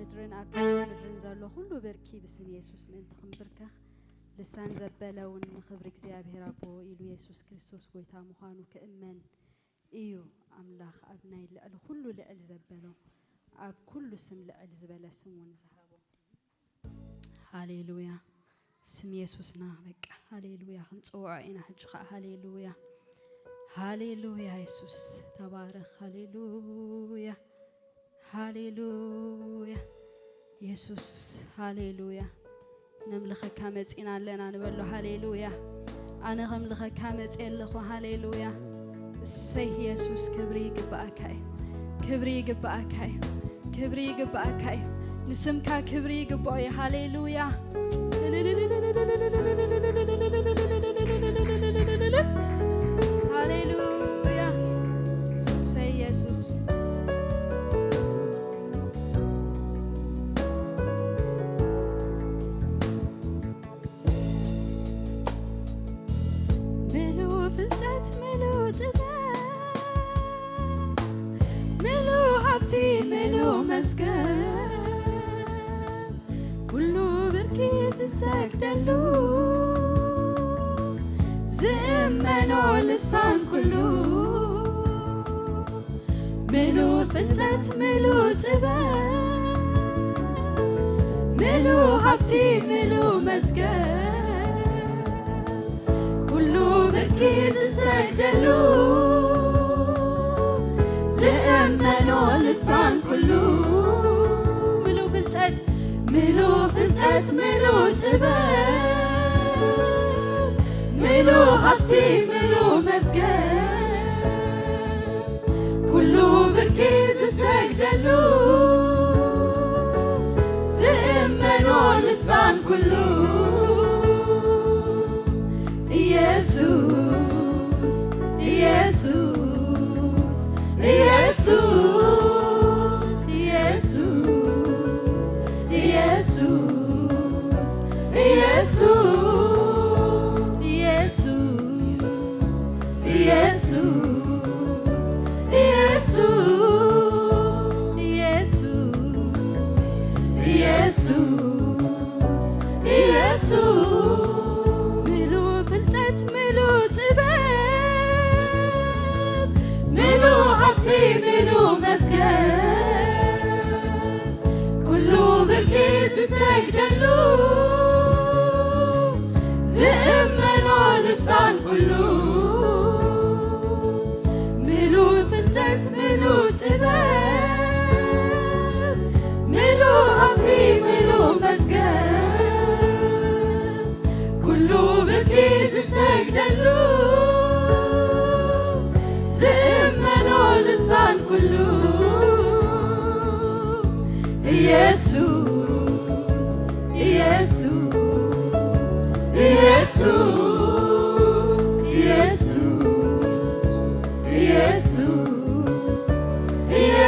مدرن أبتعد مدرن زالو كله بركي باسم يسوع من تخمبركخ لسان زبالة ونخبرك زيابه ربو إلو يسوع كريستوس قويتا مخانو كأمن إيو أملاخ أبناي لألو كله لأل زبالو أب كل اسم لأل زبالة سمون زهابو هاليلويا اسم يسوعنا بك هاليلويا خنصوعينا حجخ هاليلويا هاليلويا يسوع تبارك هاليلويا هاليلويا يسوع هاليلويا نملخ كامت إنا لنا نبلو هاليلويا أنا غملخ كامت إلخو هاليلويا السيه يسوع كبري قبأكاي كبري قبأكاي كبري قبأكاي نسمكا كبري قبأي هاليلويا هاليلويا سي يسوع ملو فلتت ملو تبا ملو حبتي ملو مسكن كله بركيز السجدلو زمنو لسان كله ملو فلتت ملو تبا ملو حبتي ملو مسكن كله بركيز السجدلو زمنو لسان كله ملو فلتت ملو فلتت ملو تبا ملو حبتي ملو مسكن كله بركيز السجدلو زئمنو لسان كله يسوس يسوس يسوس يسوس يسوس يسوس يسوس يسوس يسوس يسوس ملو فلتت ملو تباب ملو حبتي ملو مسكن كله بركيز السجدلو زئمنو لسان كله ملو فلتت ملو تباب ملو حبتي ملو مسكن كله بركيز السجدلو زئمنو لسان كله يسوع يسوع يسوع يسوع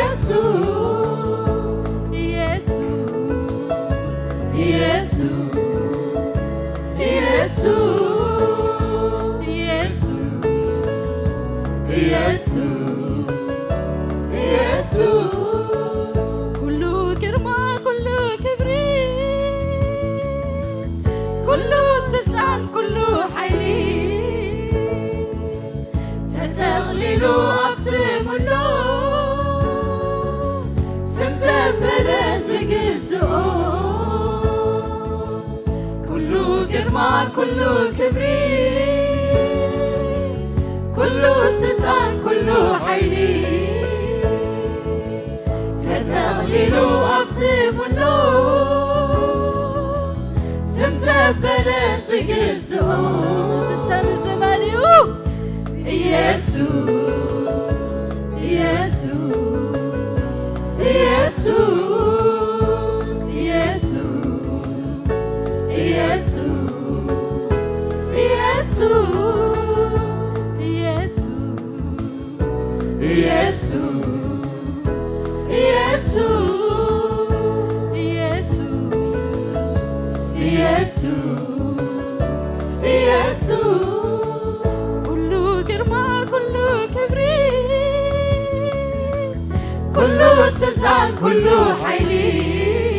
يسوع يسوع يسوع يسوع كله كرما كله كبري كله سلطان كله حيلي تتغللو أقسم الله سمزبلة زقزقو كله كرما كله كبري كله سلطان كله حيلي تتغللو أقسم الله سمزبلة زقزقو سسام الزماني يسوع يسوع يسوع يسوع يسوع يسوع يسوع كله كرما كله كبري كله سلطان كله حيلي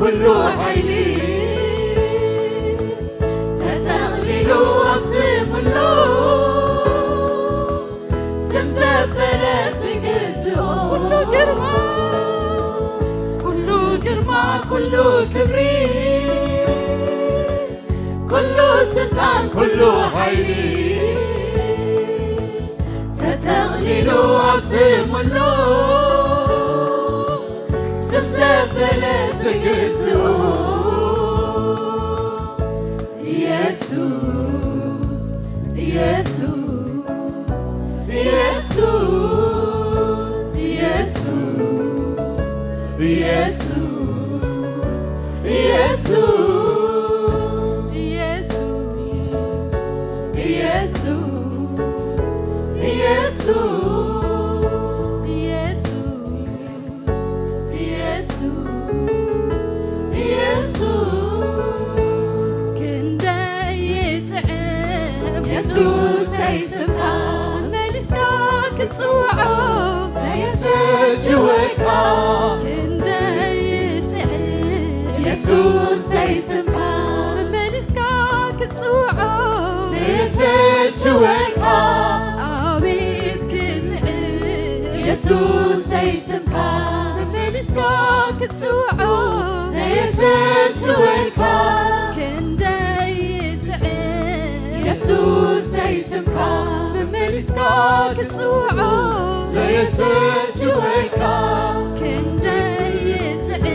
كل حيلي تتغللو أبسم اللو سم زبلت قزو كل قرما كل كبري كل سلطان كل حيلي تتغللو أبسم اللو سم زبلت قزو يسوس يسوس يسوس يسوس يسوس يسوس يسوس يسوس يسوس يسوس يسمع ملستك تصوعه سيسجوك كندا يتعب يسوس يسمع ملستك تصوعه سيسجوك عبيد كتعب يسوس يسمع ملستك تصوعه سيسجوك كندا يسوس يسمع مملسكك تصوعه سيسجوك كندا يتعب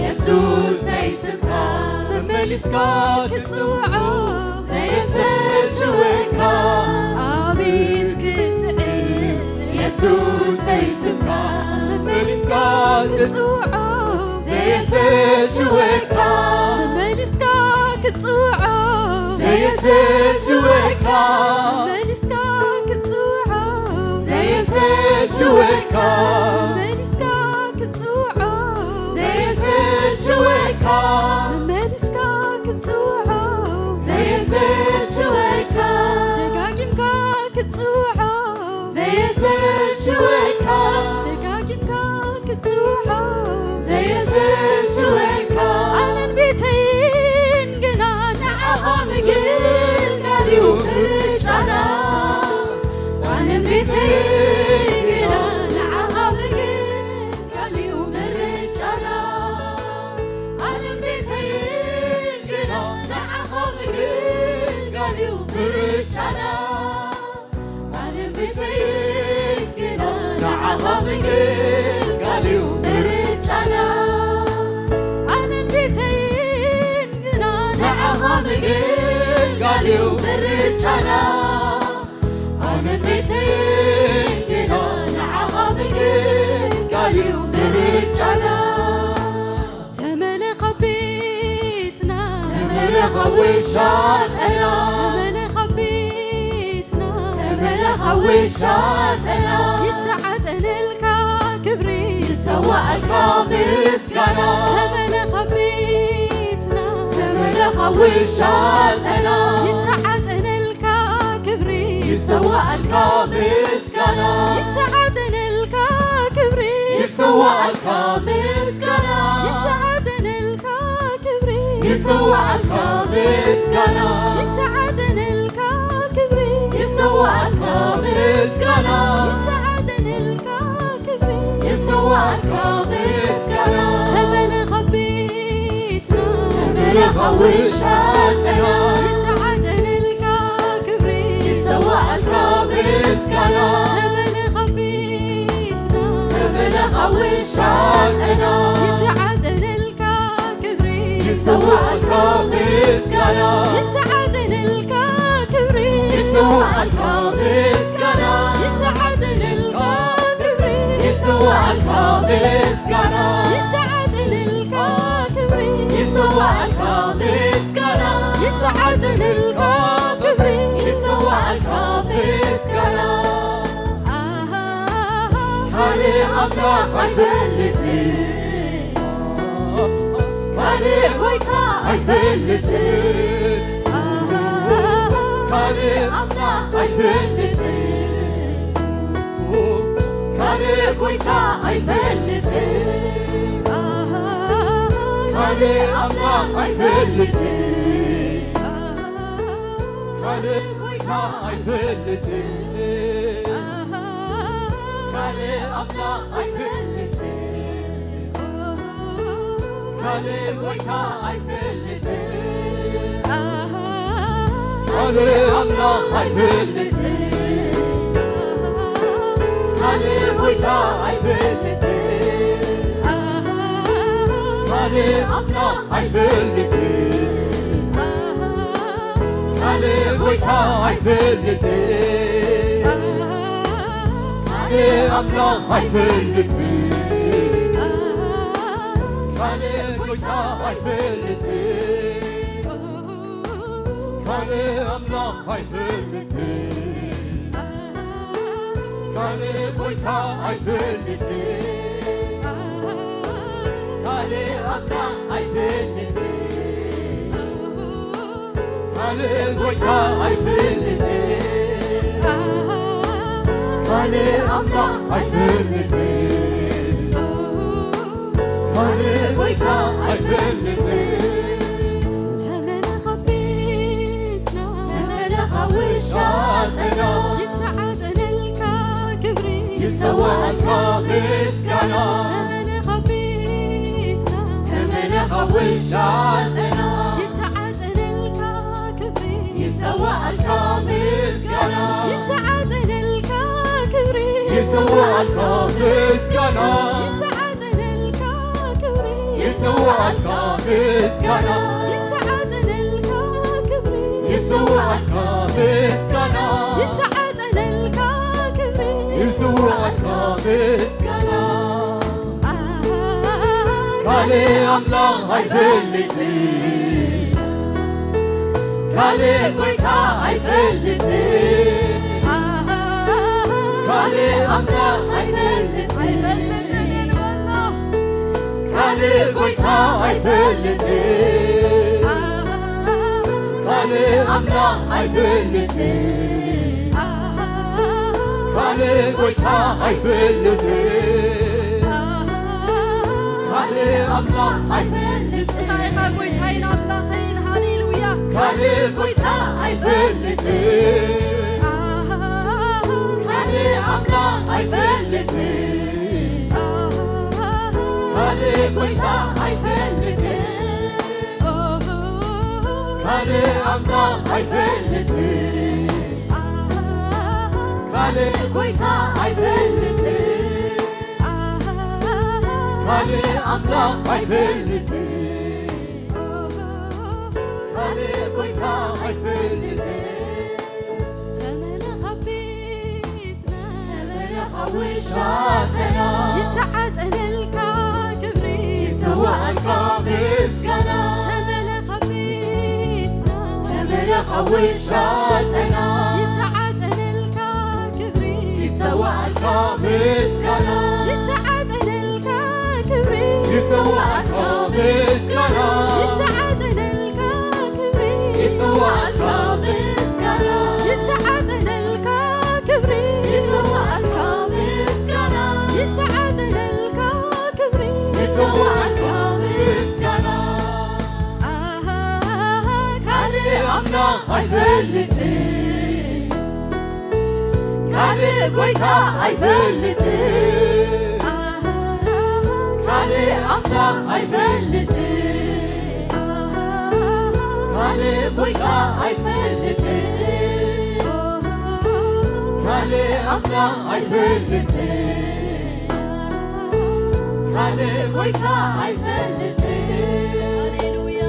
يسوس يسمع مملسكك تصوعه سيسجوك عبيد كتعب يسوس يسمع مملسكك تصوعه سيسجوك مملسكك تصوعه سيسجوك ملسكك تصوعه سيسجوك ملسكك تصوعه سيسجوك ملسكك تصوعه سيسجوك دقاقمكك تصوعه سيسجوك دقاقمكك تصوعه سيسجوك أنا بيتين قنان عظام قل قالي ومرجعنا أنا بيتين قنان عظام قل قالي ومرجعنا أنا بيتين قنان عظام قل قالي ومرجعنا أنا بيتين قنان عظام قل قالي ومرجعنا أنا بيتين قنان عظام قل قالي ومرجعنا أنا بيتين قنان عظام قل قالي ومرجعنا تملي خبيتنا تملي خوشاتنا تملي خبيتنا تملي خوشاتنا يتعدل الكبري يسوى الكامسكنا تملي خبيتنا تملي خوشاتنا يتعدل الكبري يسوى الكامسكنا يتعدل الكبري يسوى الكامسكنا يتعدل الكبري يسوى الكامسكنا يتعدل الكبري يسوى الكامسكنا يتعدل الكبري يسوى الكامسكنا تملي خبيتنا تملي خوشاتنا يتعدل الكبري يسوى الكامسكنا تملي خبيتنا تملي خوشاتنا يتعدل الكبري يسوى الكامسكنا يتعدل الكبري يسوى الكامسكنا يتعدل الكبري يسوى الكامسكنا يتعدل الكبري يسوى الكامسكنا يتعدل الكبري يسوى الكامسكنا كالي أملاك عيفلتي كالي قويتا عيفلتي كالي أملاك عيفلتي كالي قويتا عيفلتي ካልእ ኣምላኽ ኣይፈልጥን ካልእ ጎይታ ኣይፈልጥን ካልእ ኣምላኽ ኣይፈልጥን ካልእ ጎይታ ኣይፈልጥን ካልእ ኣምላኽ ኣይፈልጥን ካልእ ጎይታ ኣይፈልጥን ካልእ ኣምላኽ ኣይፈልጥን ካልእ ጎይታ ኣይፈልጥን ካልእ ኣምላኽ ኣይፈልጥን ካልእ ጎይታ ኣይፈልጥን ካልእ ኣምላኽ ኣይፈልጥን ካልእ ጎይታ ኣይፈልጥን ካልእ ኣምላኽ ኣይፈልጥን ካልእ ጎይታ ኣይፈልጥን ካልእ ኣምላኽ ኣይፈልጥን ካልእ ጎይታ ኣይፈልጥን ተመለኸ ቤትና ተመለኸ ውሻትና ይተዓጠነልካ ክብሪ ይሰዋዕካ ምስጋና ተመለኸ ቤትና ተመለኸ ውሻትና ይተዓጠነልካ ክብሪ ይሰዋዕካ ምስጋና ይተዓጠነልካ ክብሪ ይሰዋዕካ ምስጋና ይተዓጠነልካ ክብሪ ይሰዋዕካ ምስጋና ይተዓጠነልካ ክብሪ ይሰዋዕካ ምስጋና ይተዓጠነልካ ክብሪ ይሰዋዕካ ምስጋና ካልእ ኣምላኽ ኣይፈልጥን ካልእ ጎይታ ኣይፈልጥን ካልእ ኣምላኽ ኣይፈልጥን ካልእ ጎይታ ኣይፈልጥን ካልእ ኣምላኽ ኣይፈልጥን ካልእ ጎይታ ኣይፈልጥን ካልእ ኣምላኽ ኣይፈልጥን ካልእ ጎይታ ኣይፈልጥን ካልእ ኣምላኽ ኣይፈልጥን ካልእ ጎይታ ኣይፈልጥን ካልእ ኣምላኽ ኣይፈልጥን ካልእ ጎይታ ኣይፈልጥን ካልእ ኣምላኽ ኣይፈልጥን ካልእ ጎይታ ኣይፈልጥን ተመለኸ ቤትና ተመለኸ ውሻትና ይተዓጠነልካ ክብሪ ይሰዋዕካ ምስጋና ተመለኸ ቤትና ተመለኸ ውሻትና ይተዓጠነልካ ክብሪ ይሰዋዕካ ምስጋና ይተዓጠነልካ ክብሪ ይሰዋዕካ ምስጋና ይተዓጠነልካ ክብሪ ይሰዋዕካ ምስጋና ይተዓጠነልካ ክብሪ ይሰዋዕካ ምስጋና ይተዓጠነልካ ክብሪ ይሰዋዕካ ምስጋና ካልእ ኣምላኽ ኣይፈልጥን ካልእ ጎይታ ኣይፈልጥን ካልእ ኣምላኽ ኣይፈልጥን ካልእ ጎይታ ኣይፈልጥን ካልእ ኣምላኽ ኣይፈልጥን ካልእ ጎይታ ኣይፈልጥን ሃሌሉያ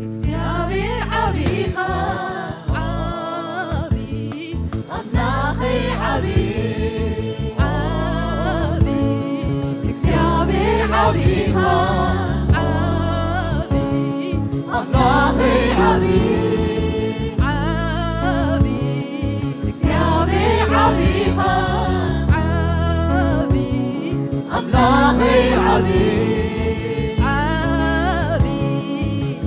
እግዚአብሔር ዓቢኻ أملاخي عبي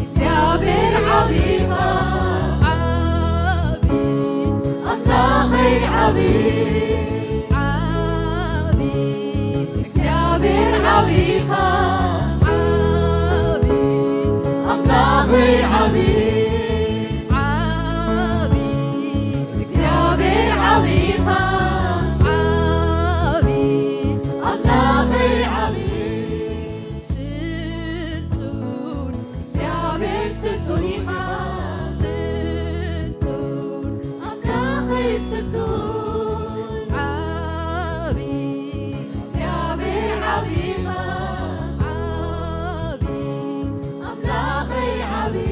እግዚአብሔር ዓቢኻ أملاخي عبي እግዚአብሔር ዓቢኻ أملاخي عبي እግዚአብሔር ዓቢኻ أملاخي عبي ስልጡን እግዚአብሔር ስልጡን ኢኻ ስልጡን أملاخي ስልጡን እግዚአብሔር ዓቢኻ أملاخي عبي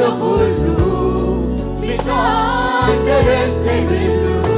كله مثال درن سيبلو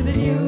Let's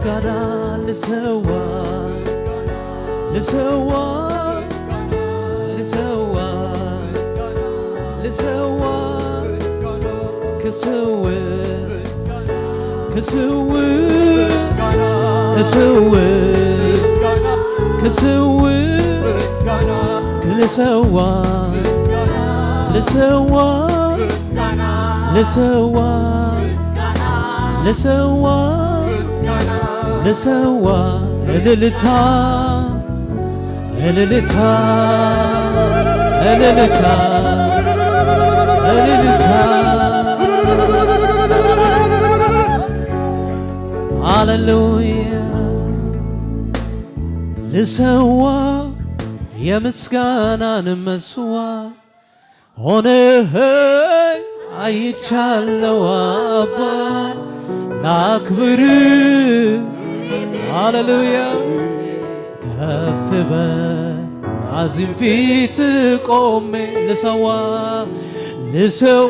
ምስጋና ልሰዋ ልሰዋ ልሰዋ ልሰዋ ክስውር ክስውር ክስውር ክስውር ልሰዋ ልሰዋ ልሰዋ ልሰዋ ልሰዋ እልልታ እልልታ እልልታ እልልታ ሃሌሉያ ልሰዋ የምስጋናን መስዋዕት ሆነህ አይቻለው አባ ላክብር ሃሌሉያ ከፍ በአዚም ፊት ቆሜ ልሰዋ ልሰው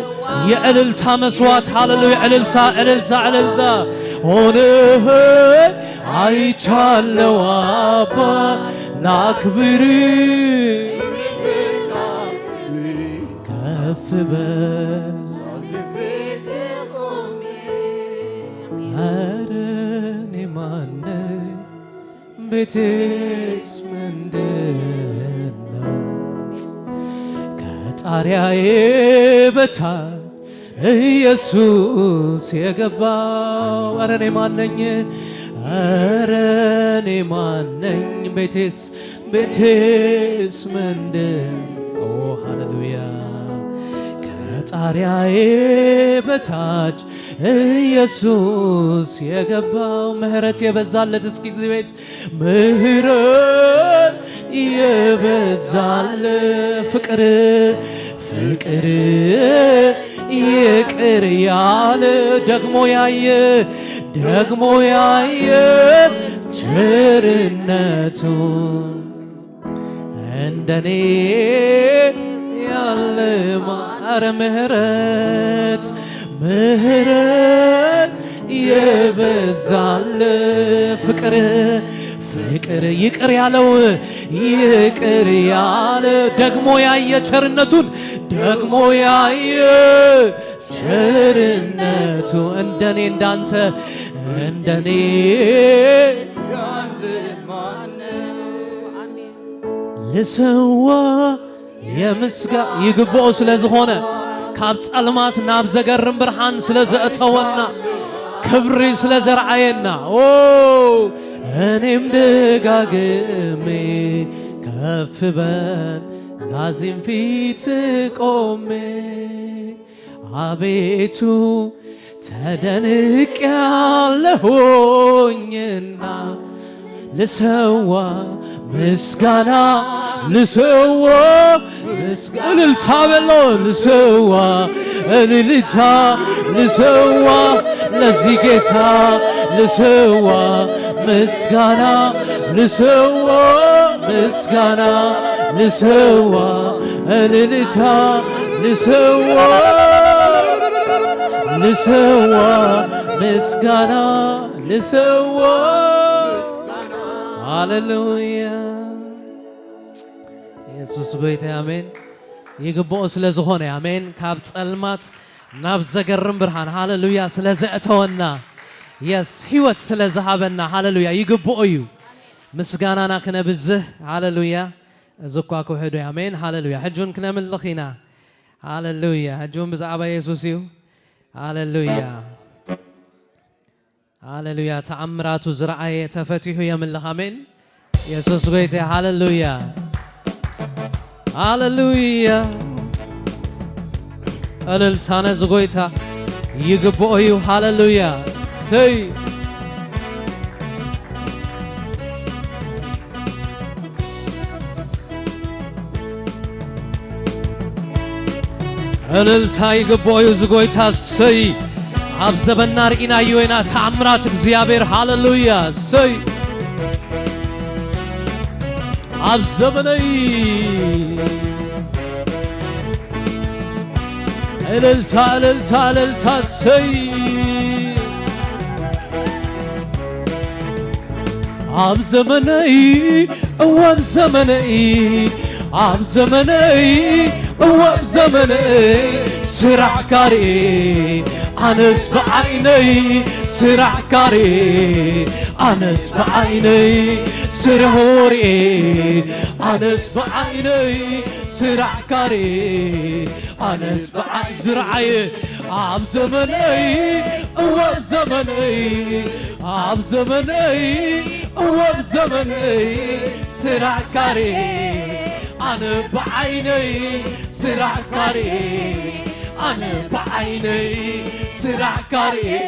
የእልልታ መስዋዕት ሃሌሉያ እልልታ እልልታ እልልታ ሆነህ አይቻለው አባ ላክብር ከፍ በአዚም ፊት ቆሜ ኧረ እኔ ማነኝ ቤቴስ ምንድነው ከጣሪያዬ በታች ኢየሱስ የገባው ኧረ እኔ ማነኝ ኧረ እኔ ማነኝ ቤቴስ ምንድን ኦ ሃሌሉያ ከጣሪያዬ በታች ኢየሱስ የገባው ምህረት የበዛለት እስኪ እዚህ ቤት ምህረት የበዛለት ፍቅር ይቅር ያለ ደግሞ ያየ ቸርነቱን እንደኔ ያለ ኧረ ምህረት የበዛለት ፍቅር ይቅር ያለ ደግሞ ያየ ቸርነቱን ደግሞ ያየ ቸርነቱ እንደኔ እንዳንተ እንደኔ ያለ ማነው ልሰዋ የምስጋና ይግባው ስለዝሆነ ካብ ጸልማት ናብ ዘገርም ብርሃን ስለዘእተወና ክብሪ ስለዘርዓየና ኦ እኔም ደጋግሜ ከፍ በል ላዚም ፊት ቆሜ አቤቱ ተደንቄያለሁኝና ልሰዋ ምስጋና ልሰዋ እልልታ በሎ ልሰዋ እልልታ ልሰዋ ለዚህ ጌታ ልሰዋ ምስጋና ልሰዋ ምስጋና ልሰዋ እልልታ ልሰዋ ምስጋና ልሰዋ ሃሌሉያ ኢየሱስ ጎይታ አሜን ይግባው ስለዝሆነ አሜን ካብ ጸልማት ናብ ዘገርም ብርሃን ሃሌሉያ ስለዘእተወና የስ ህይወት ስለዝሃበና ሃሌሉያ ይግባው እዩ ምስጋናና ክነብዝህ ሃሌሉያ እዝኳ ክውሕዱ አሜን ሃሌሉያ ሕጁን ክነምልኺና ሃሌሉያ ሕጁን ብዛዕባ ኢየሱስ እዩ ሃሌሉያ ሃሌሉያ ተአምራቱ ዝረአየ ተፈቲሑ የምልኽ አሜን ኢየሱስ ጎይታ ሃሌሉያ ሃሌሉያ እልልታነ ዝጎይታ ይግባው እዩ ሃሌሉያ ሰይ እልልታ ይግባው እዩ ዝጎይታ ሰይ ኣብ ዘበና ርኢናዮ ኢና ተአምራት እግዚአብሔር ሃሌሉያ ሰይ ኣብ ዘበነይ እልልታ እልልታ እልልታ ሰይ عب زمني واب زمني عب زمني واب زمني سرع كاري أنس بعيني سرع كاري أنس بعيني سرهوري أنس بعيني سرع كاري أنس بعين زرعي عب زمني واب زمني عب زمني واب زمني سرع كاري أنا بعيني سرع كاري أنا بعيني سرع كاري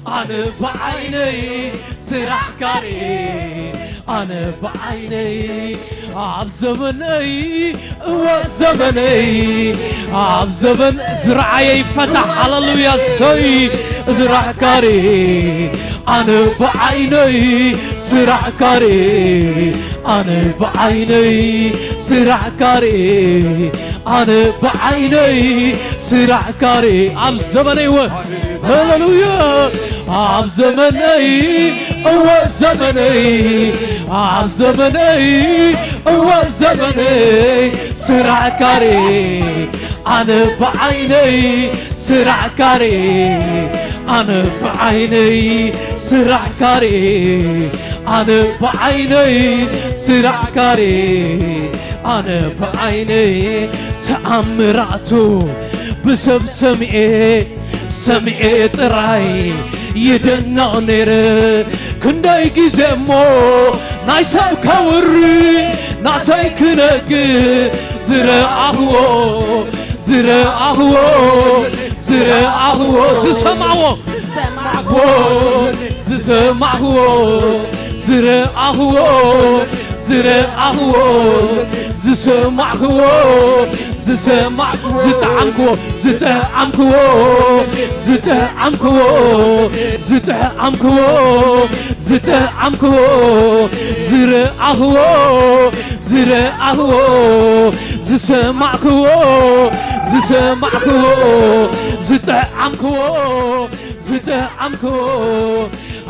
أنا بعيني سرع كاري أنا بعيني عب زمني وزمني عب زمن زرعي فتح هللويا سوي زرع كاري أنا بعيني سرع كاري أنا بعيني سرع كاري أنا بعيني سرع كاري عب زمني هللويا عب زمني وزمني عب زمني وزمني سرع كاري أنا بعيني سرع كاري أنا بعيني سرع كاري أنا بعيني سرع كاري أنا بعيني تأمراتو بسب سمعي تراي يدنا نير كنداي جزمو نايساب كوري ناتاي كنك زرعه زسمعه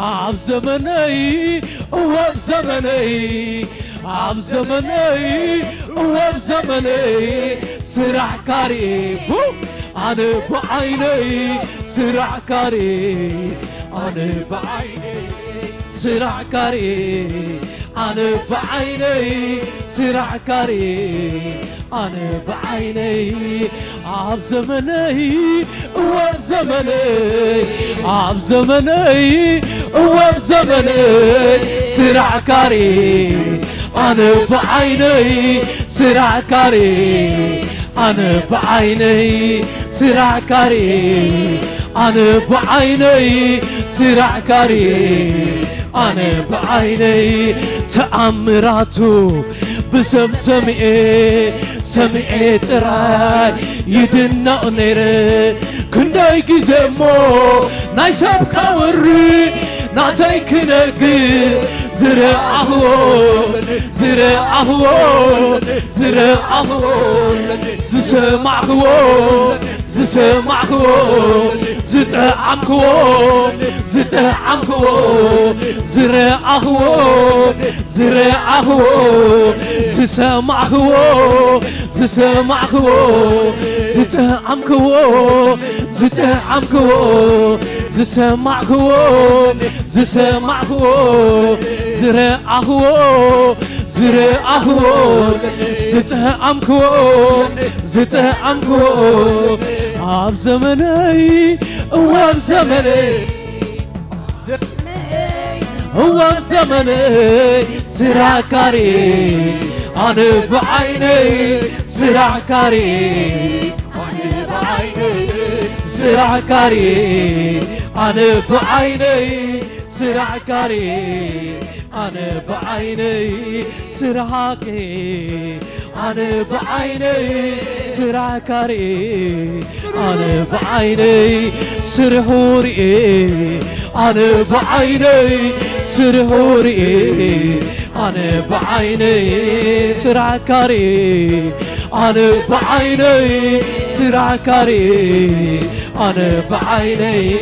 عب زمني واب زمني عب زمني واب زمني سرع كاري أنا بعيني سرع كاري أنا بعيني سرع كاري أنا بعيني سرع كاري أنا بعيني عب زمني واب زمني عب زمني واب زمني سرع كاري أنا بعيني سرع كاري أنا بعيني سرع كاري أنا بعيني سرع كاري أنا بعيني تأمراتو بسم سمعي تراي يدنا نير كنداي جزمو نايساب كوري ناتاي كنك زرعه زسمعه زتعمكو زرعه زسمعه زتعمكو زسمعه زرعه زتعمكو عب زمني واب زمني واب زمني سرع كاري أنا بعيني سرع كاري أنا بعيني سرع كاري أنا بعيني سرع كاري أنا بعيني سرعكي أنا بعيني سرع كاري أنا بعيني سرهوري أنا بعيني سرهوري أنا بعيني سرع كاري أنا بعيني سرع كاري أنا بعيني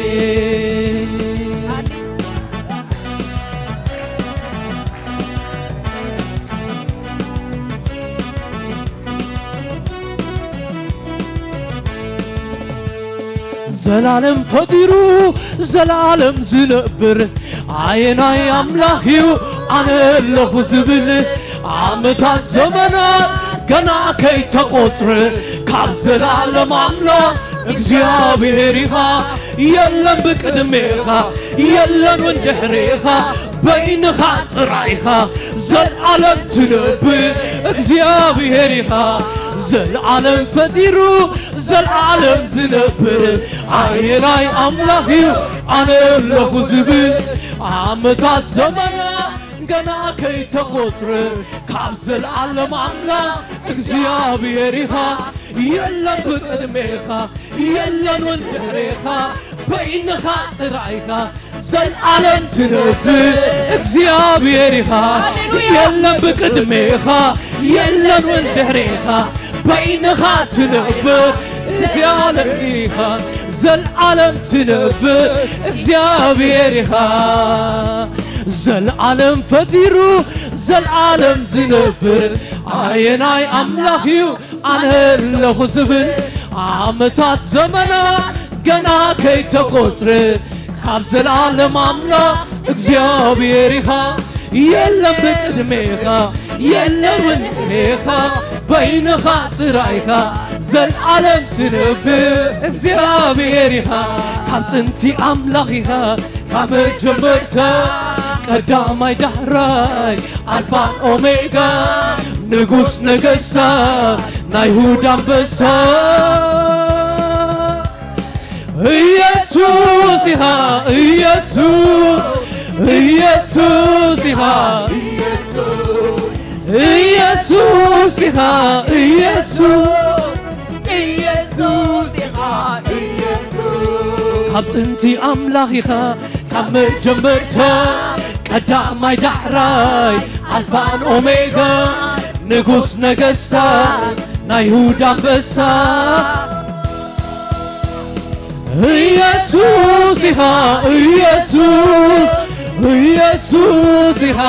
ዘላለም ፈጢሩ ዘላለም ዝነብር አይናይ አምላኺው አነለሁ ዝብል ዓመታት ዘመናት ገና ከይተቆጥር ካብ ዘላለም አምላኽ እግዚአብሔር ኢኻ የለም ብቅድሜኻ የለን ወንድሕሬኻ በይንኻ ጥራይኻ ዘለዓለም ትነብር እግዚአብሔር ኢኻ ዘለዓለም ፈጢሩ ዘለዓለም ዝነብር አይናይ አምላኺው አነለሁ ዝብል ዓመታት ዘመናት ገና ከይተቆጥር ካብ ዘለዓለም አምላኽ እግዚአብሔር ኢኻ የለን ብቅድሜኻ የለን ወንድሕሬኻ በይንኻ ጥራይኻ ዘለዓለም ትነብር እግዚአብሔር ኢኻ የለን ብቅድሜኻ የለን ወንድሕሬኻ በይንኻ ትነብር እግዚአብሔር ኢኻ ዘለዓለም ትነብር እግዚአብሔር ኢኻ ዘለዓለም ፈጢሩ ዘለዓለም ዝነብር አይናይ አምላኺው አነለሁ ዝብል ዓመታት ዘመናት ገና ከይተቆጥር ካብ ዘለዓለም አምላኽ እግዚአብሔር ኢኻ የለም ብቅድሜኻ የለን ወንድሕሬኻ በይንኻ ጥራይኻ ዘለዓለም ትነብር እግዚአብሔር ኢኻ ካብ ጥንቲ አምላኽ ኢኻ ካብ መጀመርታ ቀዳማይ ዳሕራይ አልፋን ኦሜጋ ንጉስ ነገሥታት ናይ ይሁዳ አንበሳ ኢየሱስ ኢኻ ኢየሱስ ኢየሱስ ኢኻ ኢየሱስ ኢኻ ኢየሱስ ኢየሱስ ኢኻ ኢየሱስ ካብ ጥንቲ አምላኽ ኢኻ ካብ መጀመርታ ቀዳማይ ዳሕራይ አልፋን ኦሜጋ ንጉስ ነገሥታት ናይ ይሁዳ አንበሳ ኢየሱስ ኢኻ ኢየሱስ ኢየሱስ ኢኻ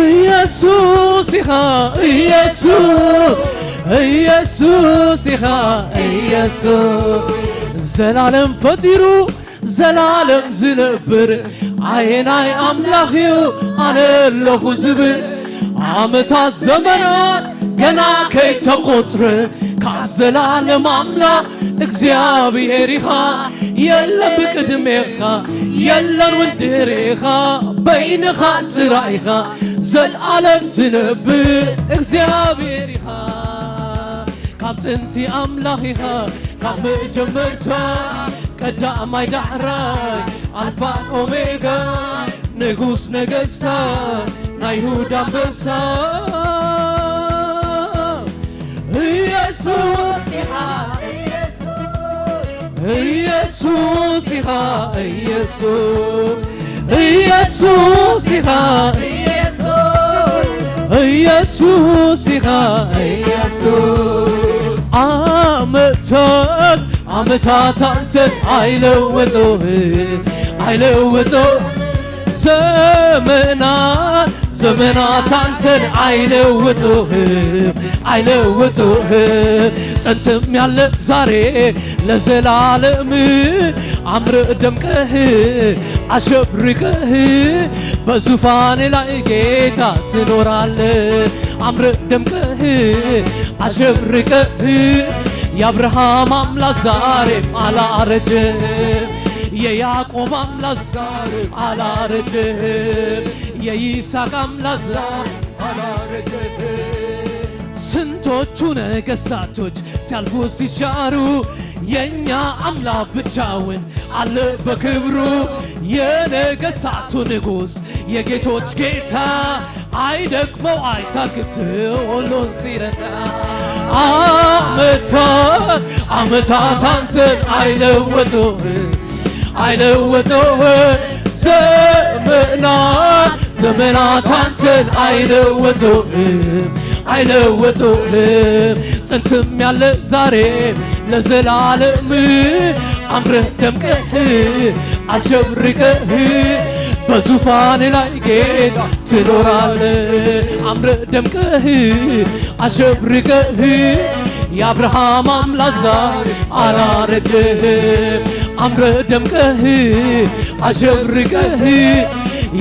ኢየሱስ ኢኻ ኢየሱስ ኢየሱስ ኢኻ ኢየሱስ ዘላለም ፈጢሩ ዘላለም ዝነብር አይናይ አምላኺው አነለሁ ዝብል ዓመታት ዘመናት ገና ከይተቆጥር ካብ ዘላለም አምላኽ እግዚአብሔር ኢኻ የለን ብቅድሜኻ የለን ወንድሕሬኻ በይንኻ ጥራይኻ ዘለዓለም ትነብር እግዚአብሔር ኢኻ ካብ ጥንቲ አምላኽ ኢኻ ካብ መጀመርታ ቀዳማይ ዳሕራይ አልፋን ኦሜጋ ንጉስ ነገሥታት ናይ ይሁዳ አንበሳ ኢየሱስ ኢኻ ኢየሱስ ኢኻ ኢየሱስ ኢየሱስ ኢኻ ኢየሱስ ኢኻ ኢየሱስ ዓመታት ዓመታት አንተን አይለወጡህም አይለወጡህም ዘመናት ዘመናት አንተን አይለወጡህም አይለወጡህም ጽንትም ያለ ዛሬ ለዘላለም አምረህ ደምቀህ አሸብርቀህ በዙፋን ላይ ጌታ ትኖራለህ አምረህ ደምቀህ አሸብርቀህ የአብርሃም አምላክ ዛሬም አላረጀም የያዕቆብ አምላክ ዛሬም አላረጀም የይስሐቅ አምላክ ዛሬም አላረጀም ስንቶቹ ነገሥታቶች ሲያልፉ ሲሻሩ የኛ አምላክ ብቻውን አለ በክብሩ የነገሥታቱ ንጉሥ የጌቶች ጌታ አይደክመው አይታክተው ሁሉን ሲረታ ዓመታት ዓመታት አንተን አይለወጡህም አይለወጡህም ዘመናት ዘመናት አንተን አይለወጡህም አይለወጡህም ጥንትም ያለ ዛሬም ለዘላለም አምረህ ደምቀህ አሸብርቀህ በዙፋን ላይ ጌታ ትኖራለህ አምረህ ደምቀህ አሸብርቀህ የአብርሃም አምላክ ዛሬ አላረጀህም አምረ ደምቀህ አሸብርቀህ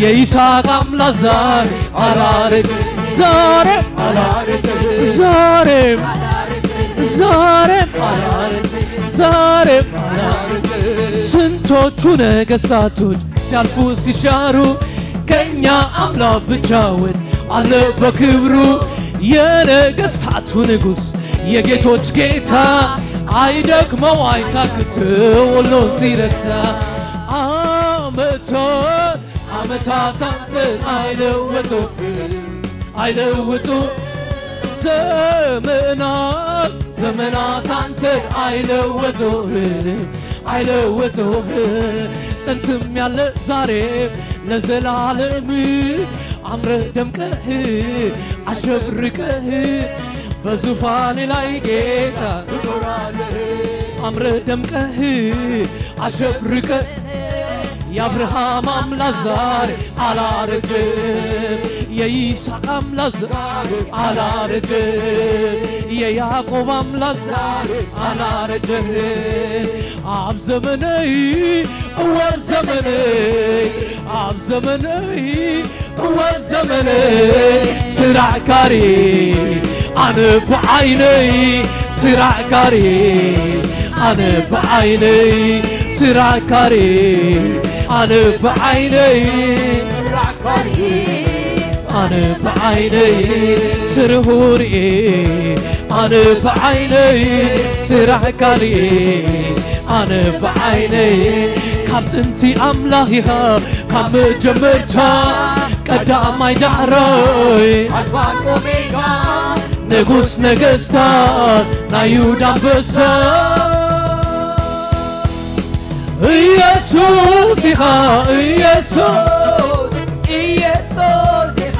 የይስሐቅ አምላክ ዛሬ አላረጀህም ዛሬም አላረጀህም ዛሬም ዛሬም አላረጀህም ዛሬም አላረጀህም ስንቶቹ ነገሥታቶች ሲያልፉ ሲሻሩ ከኛ አምላክ ብቻውን አለ በክብሩ የነገሥታቱ ንጉሥ የጌቶች ጌታ አይደክመው አይታክተው ሁሉን ሲረታ ዓመታት አንተን አይለውጡ ዘመናት አንተን አይለውጡ ጥንትም ያለ ዛሬ ለዘላለም አምረ ደምቀህ አሸብርቀህ በዙፋን ላይ ጌታ ትኖራለህ አምረ ደምቀህ አሸብርቀህ የአብርሃም አምላክ ዛሬ አላረጀም የይስሐቅ አምላክ ዛሬ አላረጀም የያዕቆብ አምላክ ዛሬ አላረጀም አብ ዘመነይ ወር ዘመነይ አብ ዘመነይ ወር ዘመነይ ስራዕካሪ አነ በዓይነይ ስራዕካሪ አነ በዓይነይ ስራዕካሪ አነ በዓይነይ ስራዕካሪ አነ በዓይነይ ስርሁርኤ አነ በዓይነይ ስራዕካሪ አነ በዓይነይ ካብ ጥንቲ ኣምላኽ ኢኻ ካብ መጀመርታ ቀዳማይ ዳዕሮይ አልፋን ኦሜጋ ንጉሥ ነገሥታት ናይ ይሁዳ አንበሳ ኢየሱስ ኢኻ ኢየሱስ ኢየሱስ ኢኻ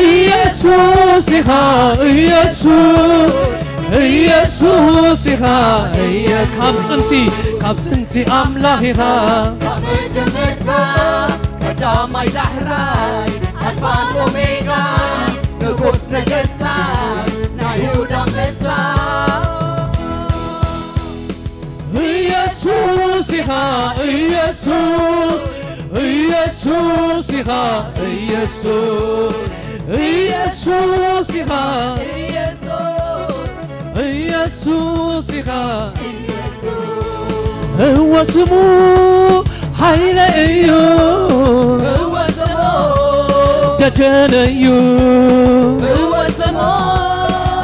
ኢየሱስ ኢኻ ኢየሱስ ኢኻ ካብ ጥንቲ ኣምላኽ ኢኻ ካብ መጀመርታ ቀዳማይ ዳሕራይ አልፋን ኦሜጋ ንጉሥ ነገሥታት ናይ ይሁዳ አንበሳ ኢየሱስ ኢኻ ኢየሱስ ኢኻ ኢየሱስ ኢኻ ኢየሱስ ኢኻ ህወ ስሙ ኃይለ እዩ ህወ ስሙ ደጀነ እዩ ህወ ስሙ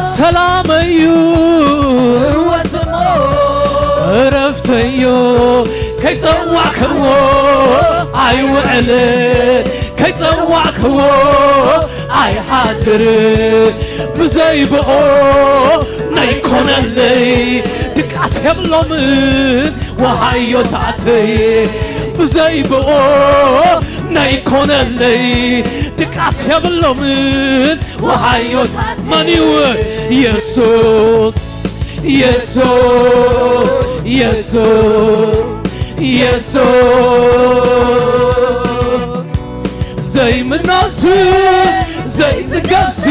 ሰላም እዩ ህወ ስሙ ዕረፍቲ እዩ ከይጸዋዕክዎ ኣይውዕል ከይጸዋዕክዎ ኣይሓድር ብዘይብኦ ናይኮነለይ ድቃስ የብሎምን ወሃዮታተይ ብዘይብኦ ናይኮነለይ ድቃስ የብሎምን ወሃዮታት ማንዩ ኢየሱስ ኢየሱስ ዘይምናስ ዘይትገብስ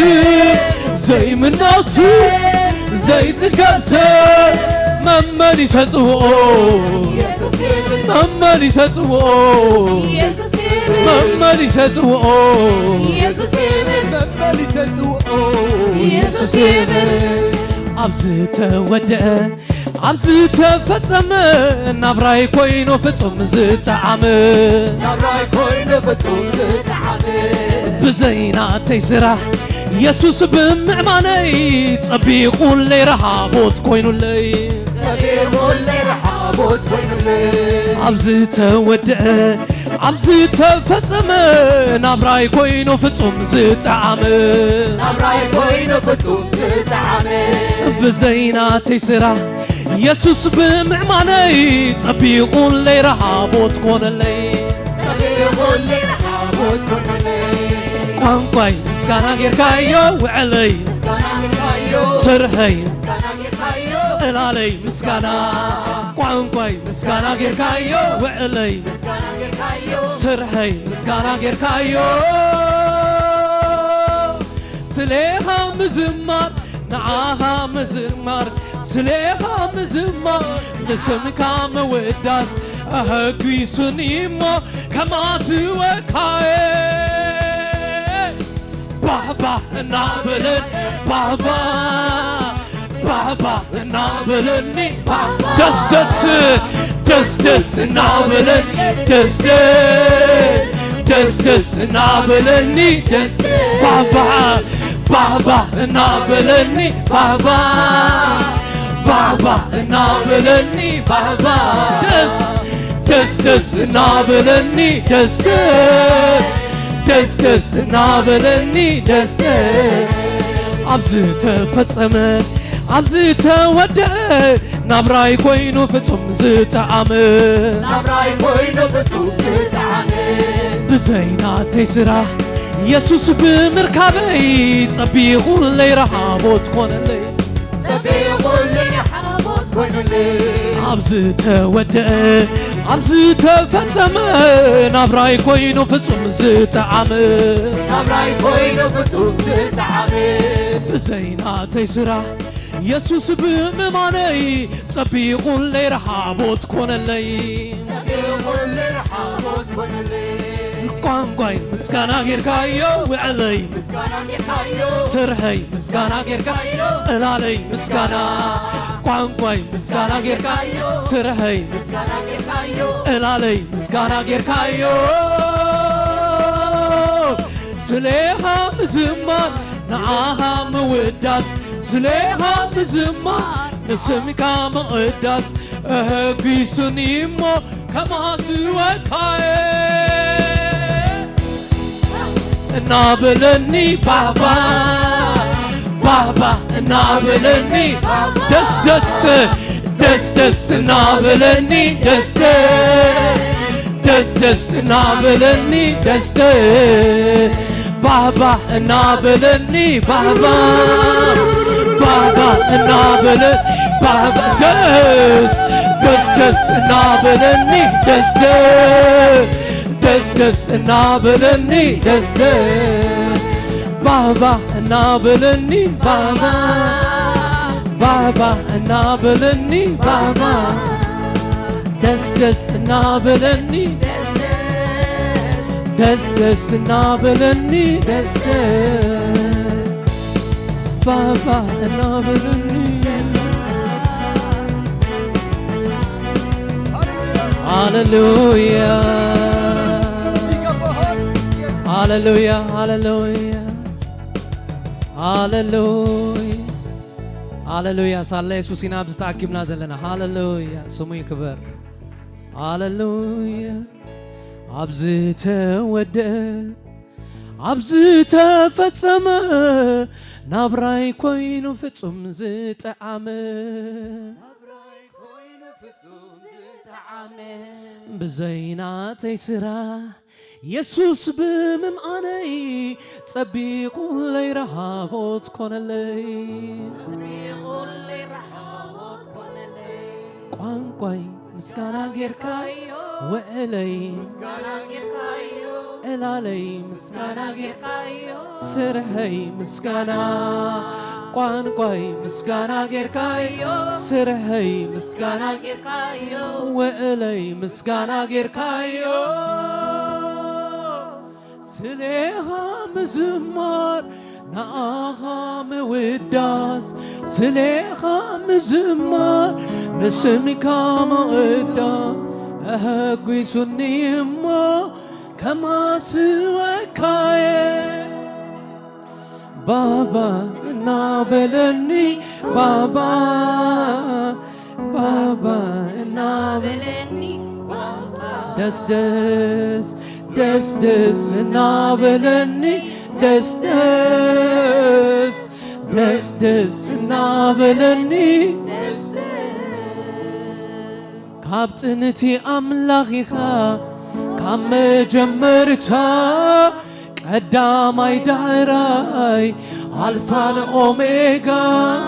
ዘይምናስ ዘይትገብስ መመን ይሰጽውኦ መመን ይሰጽውኦ መመን ይሰጽውኦ መመን ይሰጽውኦ ኢየሱስ ኣብዚ ተወድአ ኣብዚ ተፈጸመ ናብራይ ኮይኑ ፍጹም ዝጠዓመ ናብራይ ኮይኑ ፍጹም ዝጠዓመ ብዘይናተይ ስራሕ ኢየሱስ ብምዕማነይ ጸቢቁለይ ረሃቦት ኮይኑለይ ጸቢቁለይ ረሃቦት ኮይኑለይ ኣብዚ ተወድአ ኣብዚ ተፈጸመ ናብራይ ኮይኑ ፍጹም ዝጠዓመ ናብራይ ኮይኑ ፍጹም ዝጠዓመ ብዘይናተይ ስራሕ ኢየሱስ ብምዕማነይ ጸቢቁለይ ረሃቦት ኮነለይ ጸቢቁለይ ረሃቦት ኮይኑለይ ቋንቋይ ምስጋና ጌርካዮ ውዕለይ ምስጋና ጌርካዮ ስርሐይ ምስጋና ጌርካዮ እላለይ ምስጋና ቋንቋይ ምስጋና ጌርካዮ ውዕለይ ምስጋና ጌርካዮ ስርሐይ ምስጋና ጌርካዮ ስለኻ ምዝማር نعها مزمار سليها مزمار نسمك موداس أهقي سنيمو كما سوكاي بابا نابلن بابا بابا نابلني دس دس دس دس نابلن دس دس دس دس نابلني دس بابا بابا نابلني بابا بابا نابلني بابا دس دس دس نابلني دس دس دس نابلني دس عبز تفتصمه عبز تودع نبراي كوينو فتم زتعامل نبراي كوينو فتم زتعامل بزيناتي سرا يسوس بمركبي صبيغون لي رحابوت كون لي صبيغون لي رحابوت كون لي عبز تودع عبز تفتم نبراي كوينو فتم زتعامل نبراي كوينو فتم زتعامل بزيناتي سرا يسوس بمماني صبيغون لي رحابوت كون لي صبيغون لي رحابوت كون لي قانقاي مسكانا غير كايو وعلي مسكانا غير كايو سرهي مسكانا غير كايو الالي مسكانا قانقاي مسكانا غير كايو سرهي مسكانا غير كايو الالي مسكانا غير كايو سليها مزمان نعاها موداس سليها مزمان نسمكا مقداس أهقي سنيمو كما سوكاي نابلني بابا بابا نابلني دس دس دس دس نابلني دس دس دس نابلني دس بابا نابلني بابا بابا نابلني بابا دس دس دس نابلني دس دس دس نابلني دس بابا نابلني بابا بابا نابلني بابا دس دس نابلني دس دس نابلني دس بابا نابلني هاللويا هاللويا هاللويا هاللويا هاللويا صلى يسوع سينابز تعقبنا زلنا هاللويا سمو يكبر هاللويا عبزت ودع عبزت فتم نبراي كوينو فتم زتعامل بزيناتي سرا يسوس بمماني تصبيقون لي رهابوت كون لي تصبيقون لي رهابوت كون لي قانقاي مسكانا غير كايو وعلي مسكانا غير كايو الالي مسكانا غير كايو سرهي مسكانا قانقاي مسكانا غير كايو سرهي مسكانا غير كايو وعلي مسكانا غير كايو سليها مزمار نعاها موداس سليها مزمار نسمكا مقداس أهقي سنيمو كما سوكاي بابا نابلني بابا بابا نابلني دس دس دس دس نابلني دس دس دس دس نابلني دس كابتنتي أملاخيخا كم جمرتا قدامي دايراي ألفان أوميغا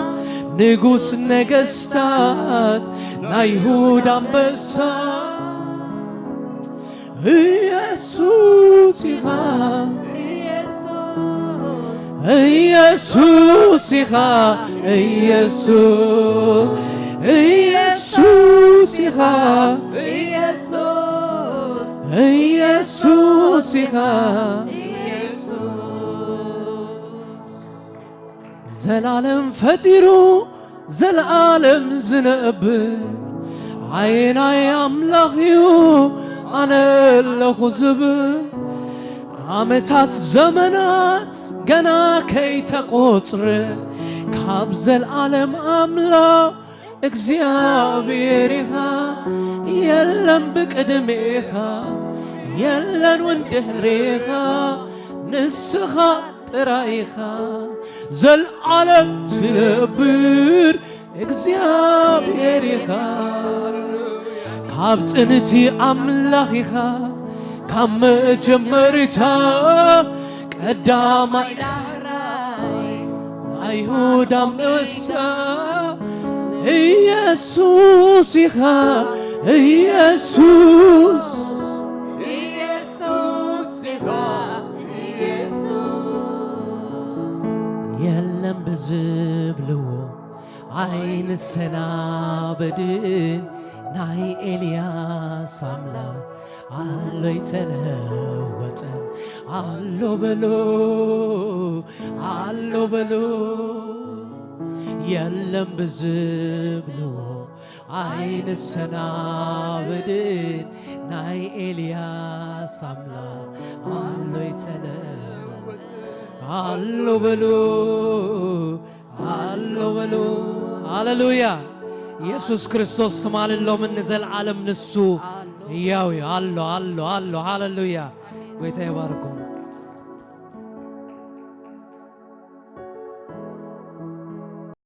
نغوس نغستات نايهود أمبسا يسوس ኢየሱስ ኢኻ ኢየሱስ ኢየሱስ ኢኻ ኢየሱስ ኢኻ ዘላለም ፈጢሩ ዘላለም ዝነብር ዓይናይ ኣምላኽዩ ኣነ ኣለኹ ዝብል ዓመታት ዘመናት ገና ከይተቖፅረ ካብ ዘለዓለም ኣምላኽ እግዚአብሔር ኢኻ የለን ብቅድሜኻ የለን ወንድሕሬኻ ንስኻ ጥራይኻ ዘለዓለም ዝነብር እግዚአብሔር ኢኻ ካብ ጥንቲ ኣምላኽ ኢኻ ካብ መጀመሪታ ቀዳማይ ኣይሁድ ኣንበሳ ኢየሱስ ኢኻ ኢየሱስ ኢኻ የለም ብዝብልዎ ኣይንሰናበድን ናይ ኤልያስ ኣምላኽ አሎ ይተለወጠን አሎ በሎ የለም ብዝብልዎ ኣይንሰናበድን ናይ ኤልያስ ኣምላኽ አሎ ይተለወጠን አሎ በሎ ሃሌሉያ ኢየሱስ ክርስቶስ ትማልሎ ምን ዘለዓለም ንሱ ያው አሎ ሃሌሉያ ጌታ ይባርኩ